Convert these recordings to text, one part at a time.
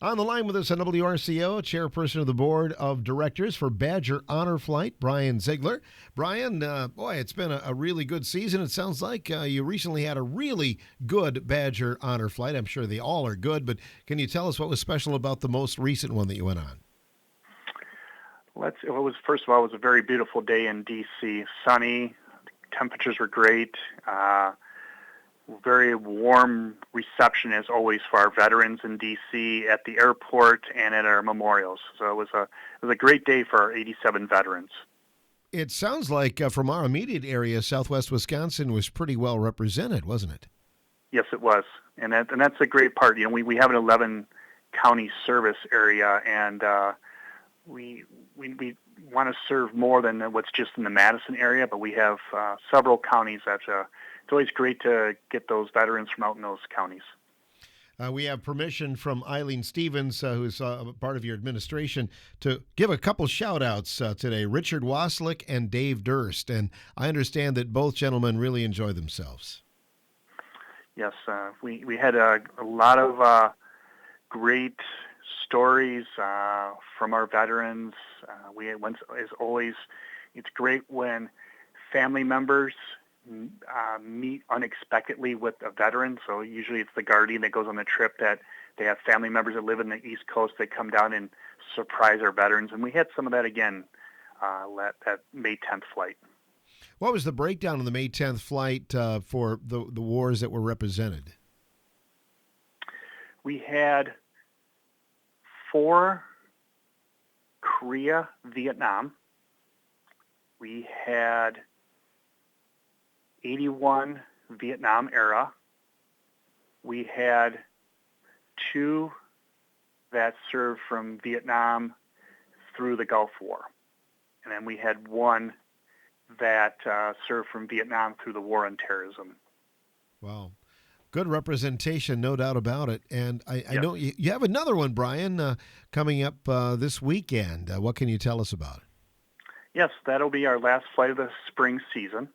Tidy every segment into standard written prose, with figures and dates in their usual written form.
On the line with us on WRCO, Chairperson of the Board of Directors for Badger Honor Flight, Brian Ziegler. Brian, boy, it's been a really good season. It sounds like you recently had a really good Badger Honor Flight. I'm sure they all are good, but can you tell us what was special about the most recent one that you went on? First of all, it was a very beautiful day in D.C. Sunny, temperatures were great. Very warm reception as always for our veterans in D.C. at the airport and at our memorials. So it was a great day for our 87 veterans. It sounds like from our immediate area, Southwest Wisconsin was pretty well represented, wasn't it? Yes, it was, and that's a great part. You know, we have an 11 county service area, and we want to serve more than what's just in the Madison area, but we have several counties that it's always great to get those veterans from out in those counties. We have permission from Eileen Stevens, who's part of your administration, to give a couple shout outs today, Richard Waslick and Dave Durst. And I understand that both gentlemen really enjoy themselves. Yes, we had a lot of great stories from our veterans. As always, it's great when family members meet unexpectedly with a veteran. So usually it's the guardian that goes on the trip that they have family members that live in the East Coast that come down and surprise our veterans. And we had some of that again at May 10th flight. What was the breakdown of the May 10th flight for the wars that were represented? We had 4 Korea, Vietnam. We had 81 Vietnam era. We had 2 that served from Vietnam through the Gulf War. And then we had 1 that served from Vietnam through the War on Terrorism. Wow. Good representation, no doubt about it. And I Yes. know you have another one, Brian, coming up this weekend. What can you tell us about it? Yes, that'll be our last flight of the spring season.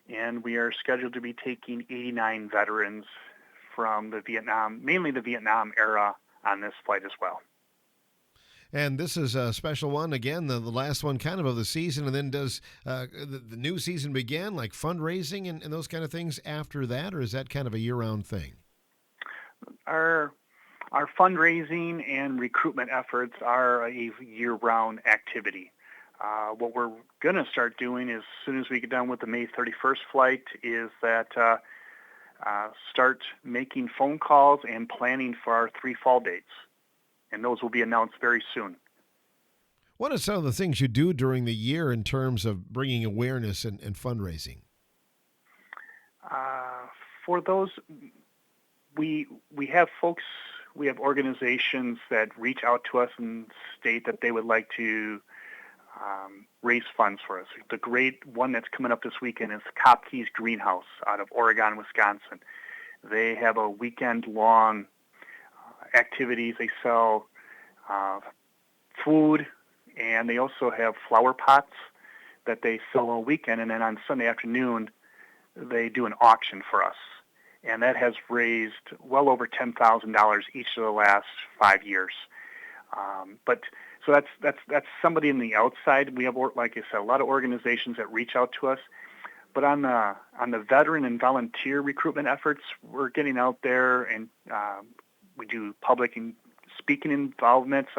And we are scheduled to be taking 89 veterans from mainly the Vietnam era on this flight as well. And this is a special one, again, the last one kind of the season. And then does the new season begin, like fundraising and those kind of things after that? Or is that kind of a year-round thing? Our fundraising and recruitment efforts are a year-round activity. What we're going to start doing as soon as we get done with the May 31st flight is that start making phone calls and planning for our 3 fall dates. And those will be announced very soon. What are some of the things you do during the year in terms of bringing awareness and fundraising? For those, we have folks, we have organizations that reach out to us and state that they would like to raise funds for us. The great one that's coming up this weekend is Kopke's Greenhouse out of Oregon, Wisconsin. They have a weekend-long activities. They sell food, and they also have flower pots that they sell all weekend. And then on Sunday afternoon, they do an auction for us. And that has raised well over $10,000 each of the last 5 years. So that's somebody in the outside. We have, like I said, a lot of organizations that reach out to us. But on the veteran and volunteer recruitment efforts, we're getting out there and we do public and speaking involvements.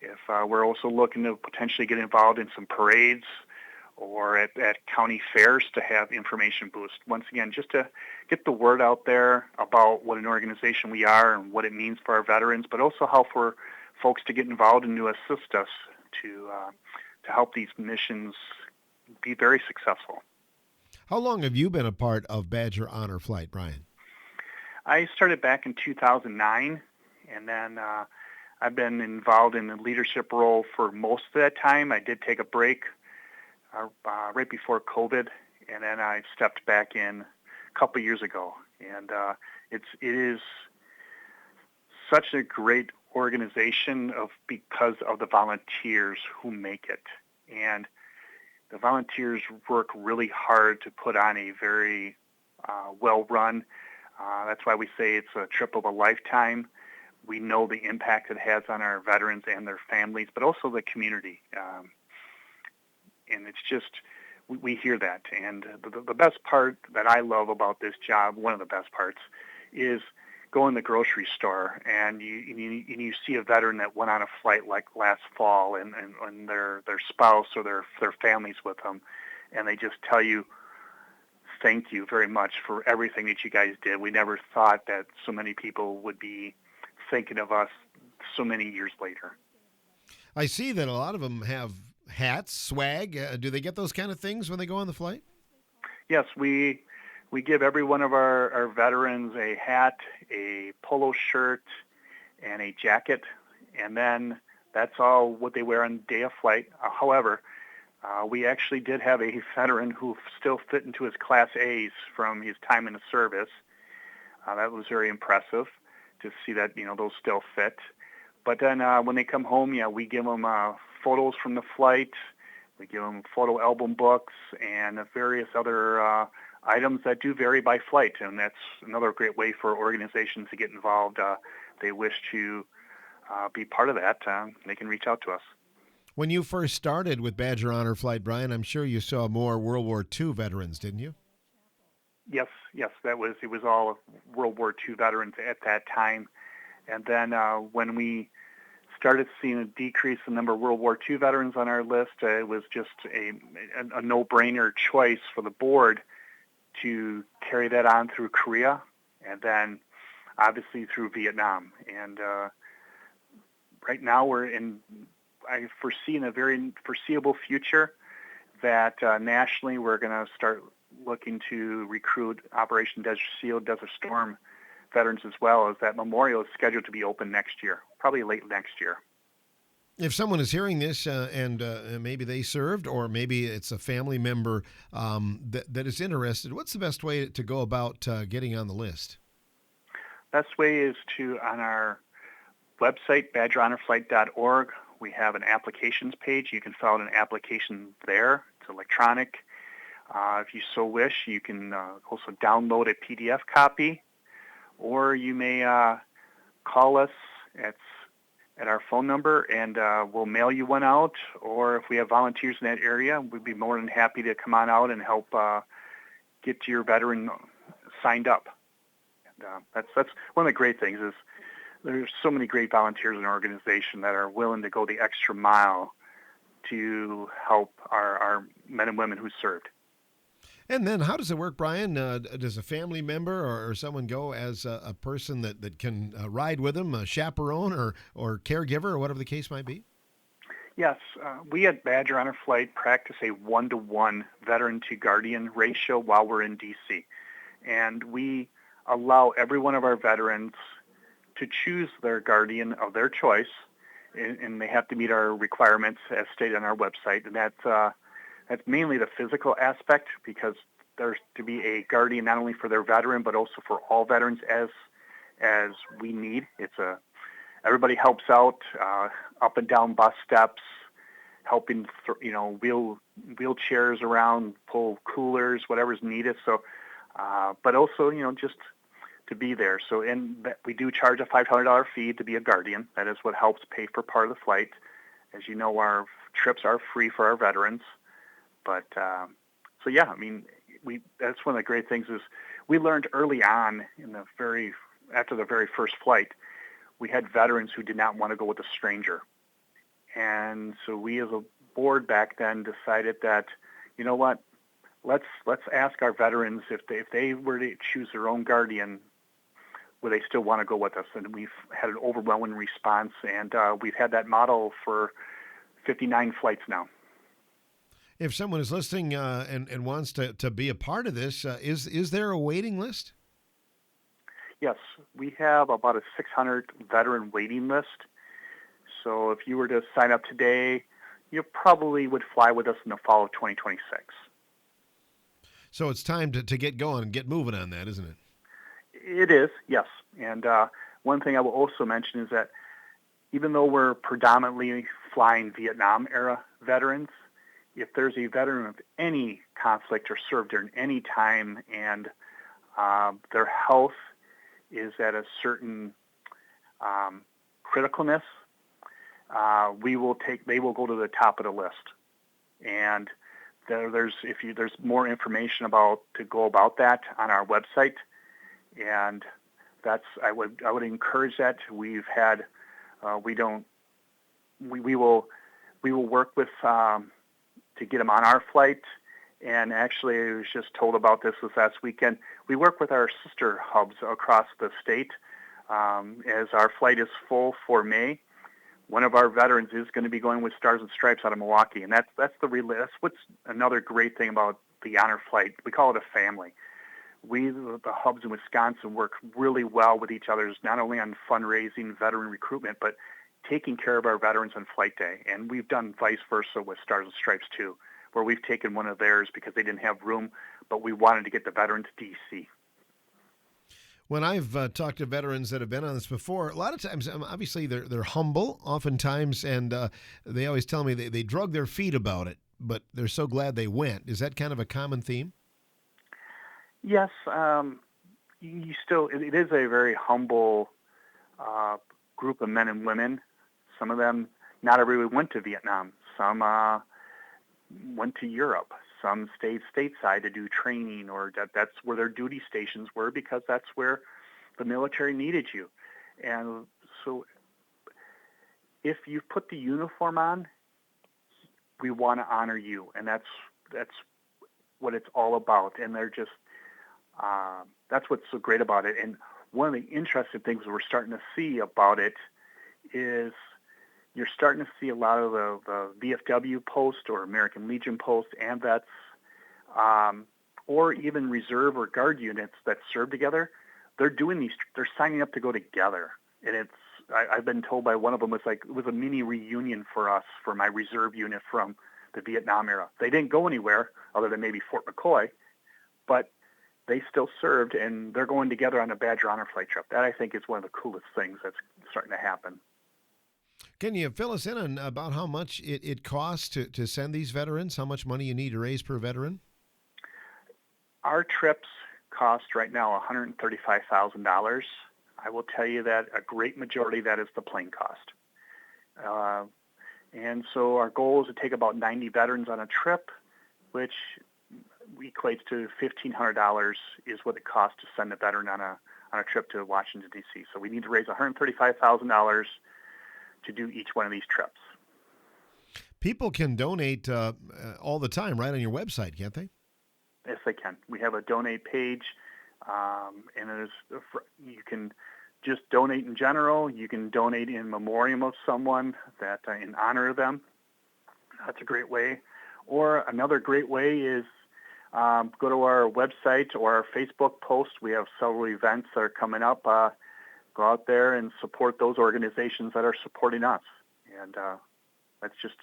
If we're also looking to potentially get involved in some parades or at county fairs to have information boost. Once again, just to get the word out there about what an organization we are and what it means for our veterans, but also how for folks to get involved and to assist us to help these missions be very successful. How long have you been a part of Badger Honor Flight, Brian? I started back in 2009, and then I've been involved in the leadership role for most of that time. I did take a break right before COVID, and then I stepped back in a couple years ago. And it is such a great organization because of the volunteers who make it. And the volunteers work really hard to put on a very well-run. That's why we say it's a trip of a lifetime. we know the impact it has on our veterans and their families, but also the community. And it's just, we hear that. And the best part that I love about this job, one of the best parts, is go in the grocery store and you see a veteran that went on a flight like last fall and their spouse or their families with them, and they just tell you, thank you very much for everything that you guys did. We never thought that so many people would be thinking of us so many years later. I see that a lot of them have hats, swag. Do they get those kind of things when they go on the flight? Yes, we give every one of our veterans a hat, a polo shirt, and a jacket, and then that's all what they wear on the day of flight. However, we actually did have a veteran who still fit into his Class A's from his time in the service. That was very impressive to see that, those still fit. But then when they come home, we give them photos from the flight. We give them photo album books and various other items that do vary by flight. And that's another great way for organizations to get involved. They wish to be part of that. They can reach out to us. When you first started with Badger Honor Flight, Brian, I'm sure you saw more World War II veterans, didn't you? Yes, it was all World War II veterans at that time. And then when we started seeing a decrease in the number of World War II veterans on our list, it was just a no-brainer choice for the board to carry that on through Korea and then obviously through Vietnam. And right now I foresee in a very foreseeable future that nationally we're going to start looking to recruit Operation Desert Shield, Desert Storm veterans as well, as that memorial is scheduled to be open next year, probably late next year. If someone is hearing this and maybe they served or maybe it's a family member that is interested, what's the best way to go about getting on the list? Best way is on our website, badgerhonorflight.org, we have an applications page. You can fill out an application there. It's electronic. If you so wish, you can also download a PDF copy, or you may call us at our phone number, and we'll mail you one out. Or if we have volunteers in that area, we'd be more than happy to come on out and help get your veteran signed up. And, that's one of the great things is there's so many great volunteers in our organization that are willing to go the extra mile to help our men and women who served. And then how does it work, Brian? Does a family member or someone go as a person that can ride with them, a chaperone or caregiver or whatever the case might be? Yes. We at Badger Honor Flight practice a 1-to-1 veteran-to-guardian ratio while we're in D.C. And we allow every one of our veterans to choose their guardian of their choice, and they have to meet our requirements as stated on our website. And that's mainly the physical aspect, because there's to be a guardian not only for their veteran but also for all veterans as we need. Everybody helps out up and down bus steps, helping wheelchairs around, pull coolers, whatever's needed. So, but also just to be there. So, we do charge a $500 fee to be a guardian. That is what helps pay for part of the flight. As you know, our trips are free for our veterans. But that's one of the great things is we learned early on after the very first flight, we had veterans who did not want to go with a stranger. And so we as a board back then decided that, you know what, let's ask our veterans if they were to choose their own guardian, would they still want to go with us? And we've had an overwhelming response, and we've had that model for 59 flights now. If someone is listening and wants to be a part of this, is there a waiting list? Yes, we have about a 600 veteran waiting list. So if you were to sign up today, you probably would fly with us in the fall of 2026. So it's time to get going and get moving on that, isn't it? It is, yes. And one thing I will also mention is that even though we're predominantly flying Vietnam-era veterans, if there's a veteran of any conflict or served during any time and their health is at a certain criticalness, they will go to the top of the list. And there's more information to go about that on our website, and I would encourage that. We will work with to get them on our flight. And actually, I was just told about this last weekend. We work with our sister hubs across the state. As our flight is full for May, one of our veterans is going to be going with Stars and Stripes out of Milwaukee, and that's what's another great thing about the honor flight. We call it a family. The hubs in Wisconsin, work really well with each other, not only on fundraising, veteran recruitment, but taking care of our veterans on flight day. And we've done vice versa with Stars and Stripes too, where we've taken one of theirs because they didn't have room, but we wanted to get the veteran to D.C. When I've talked to veterans that have been on this before, a lot of times, obviously, they're humble oftentimes, and they always tell me they drug their feet about it, but they're so glad they went. Is that kind of a common theme? Yes. It is a very humble group of men and women. Some of them, not everyone went to Vietnam. Some went to Europe. Some stayed stateside to do training, or that's where their duty stations were, because that's where the military needed you. And so if you put the uniform on, we want to honor you. And that's what it's all about. And they're just, that's what's so great about it. And one of the interesting things we're starting to see about it is you're starting to see a lot of the VFW post or American Legion post and vets, or even reserve or guard units that serve together. They're signing up to go together. And I've been told by one of them, it was a mini reunion for us, for my reserve unit from the Vietnam era. They didn't go anywhere other than maybe Fort McCoy, but they still served, and they're going together on a Badger Honor Flight trip. That, I think, is one of the coolest things that's starting to happen. Can you fill us in on about how much it costs to send these veterans, how much money you need to raise per veteran? Our trips cost right now $135,000. I will tell you that a great majority of that is the plane cost. And so our goal is to take about 90 veterans on a trip, which equates to $1,500 is what it costs to send a veteran on a trip to Washington, D.C. So we need to raise $135,000 to do each one of these trips. People can donate all the time, right, on your website, can't they? Yes, they can. We have a donate page, and you can just donate in general. You can donate in memoriam of someone that in honor of them. That's a great way. Or another great way is go to our website or our Facebook post. We have several events that are coming up. Go out there and support those organizations that are supporting us. And let's just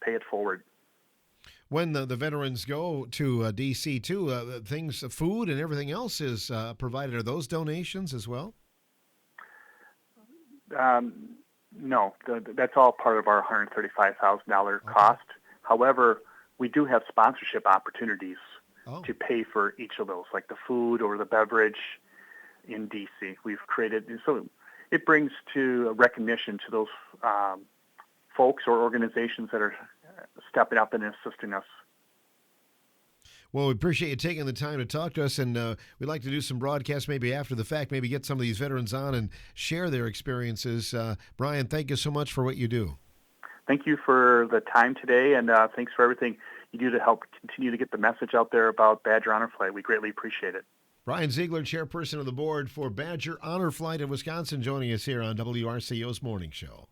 pay it forward. When the veterans go to D.C. too, food and everything else is provided. Are those donations as well? No, that's all part of our $135,000 cost. However, we do have sponsorship opportunities to pay for each of those, like the food or the beverage in D.C. We've created, so it brings to a recognition to those folks or organizations that are stepping up and assisting us. Well, we appreciate you taking the time to talk to us, and we'd like to do some broadcasts maybe after the fact, maybe get some of these veterans on and share their experiences. Brian, thank you so much for what you do. Thank you for the time today, and thanks for everything you do to help continue to get the message out there about Badger Honor Flight. We greatly appreciate it. Brian Ziegler, chairperson of the board for Badger Honor Flight in Wisconsin, joining us here on WRCO's Morning Show.